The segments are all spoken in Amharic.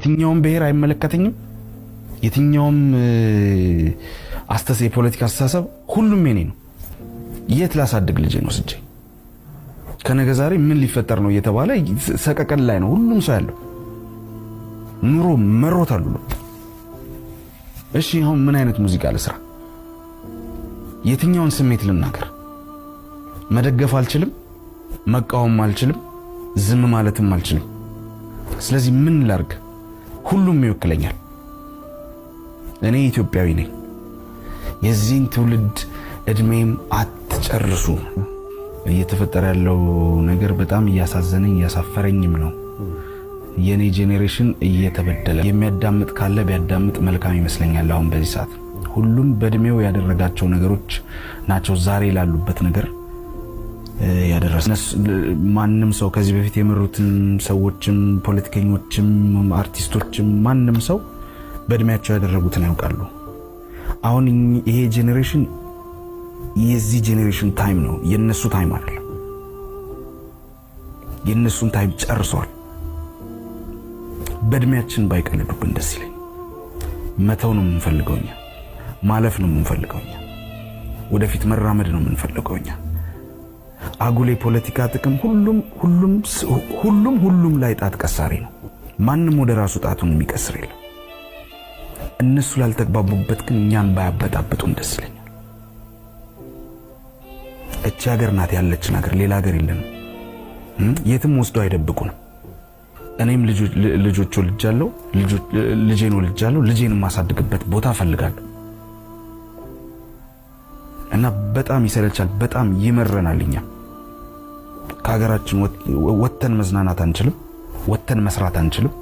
የትኛውም ብሔር አይመለከተኝም። የትኛውም የፖለቲካ አስተሳሰብ ሁሉም የኔ ነው። የት ላሳድግ ልጄ ነው ስጄ ከነገ ዛሬ ምን ሊፈጠር ነው እየተባለ ሰቀቀን ላይ ነው ሁሉም ሰው ያለው። ኑሮ መሮታል ሁሉ። እሺ አሁን ምን አይነት ሙዚቃ ልስራ? የትኛውን ስሜት ልናገር? መደገፍ አልችልም፣ መቃወም አልችልም፣ ዝም ማለትም አልችልም። ስለዚህ ምን ላርግ? ሁሉም ይወክለኛል። እኔ ኢትዮጵያዊ ነኝ። የዚህን ትውልድ እድሜም አትጨርሱ። እየተፈጠረ ያለው ነገር በጣም እያሳዘነኝ እያሳፈረኝም ነው። የኔ ጄኔሬሽን እየተበደለ የሚያዳምጥ ካለ ቢያዳምጥ መልካም ይመስለኛል። አሁን በዚህ ሰዓት ሁሉም በእድሜው ያደረጋቸው ነገሮች ናቸው ዛሬ ላሉበት ነገር ያደረሰ። ማንም ሰው ከዚህ በፊት የመሩትን ሰዎችም ፖለቲከኞችም አርቲስቶችም ማንም ሰው በእድሜያቸው ያደረጉትን ያውቃሉ። አሁን ይሄ ጄኔሬሽን የዚህ ጄኔሬሽን ታይም ነው፣ የነሱ ታይም አይደለም። የነሱን ታይም ጨርሰዋል። በእድሜያችን ባይቀልዱብን ደስ ይለኝ። መተው ነው የምንፈልገውኛ፣ ማለፍ ነው የምንፈልገውኛ፣ ወደፊት መራመድ ነው የምንፈልገውኛ። አጉሌ ፖለቲካ ጥቅም ሁሉም ላይ ጣት ቀሳሪ ነው። ማንም ወደ ራሱ ጣቱን የሚቀስር የለም። እነሱ ላልተግባቡበት ግን እኛን ባያበጣብጡን ደስ ይለኛል። እቺ ሀገር ናት ያለችን ሀገር፣ ሌላ ሀገር የለንም። የትም ወስደው አይደብቁንም። እኔም ልጆች ወልጃለሁ፣ ልጄን ወልጃለሁ። ልጄን ማሳድግበት ቦታ ፈልጋለሁ እና በጣም ይሰለቻል፣ በጣም ይመረናል። እኛ ከሀገራችን ወተን መዝናናት አንችልም፣ ወተን መስራት አንችልም፣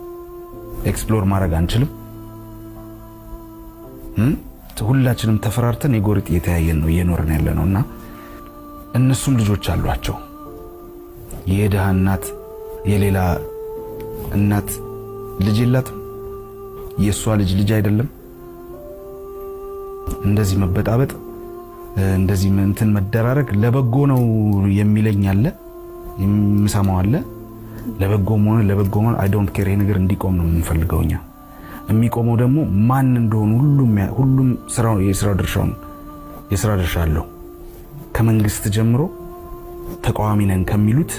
ኤክስፕሎር ማድረግ አንችልም። ሁላችንም ተፈራርተን የጎሪጥ እየተያየን ነው እየኖርን ያለነውና እነሱም ልጆች አሏቸው። የድሃ እናት የሌላ እናት ልጅ የላትም። የሷ ልጅ አይደለም። እንደዚህ መበጣበጥ እንደዚህ እንትን መደራረግ ለበጎ ነው የሚለኝ አለ፣ የምሰማው አለ። ለበጎም ሆነ አይ ዶንት ኬር። ይሄ ነገር እንዲቆም ነው የምንፈልገውኛ። የሚቆመው ደግሞ ማን እንደሆነ ሁሉም የስራ ድርሻ አለው። ከመንግስት ጀምሮ ተቃዋሚ ነን ከሚሉት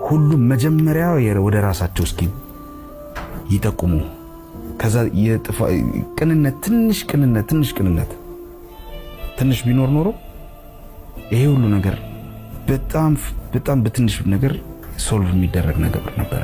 ሁሉም መጀመሪያ ወደ ራሳቸው እስኪ ይጠቁሙ። ከዛ ቅንነት ትንሽ ቢኖር ኖሮ ይሄ ሁሉ ነገር በጣም በትንሽ ነገር ሶልቭ የሚደረግ ነገር ነበር።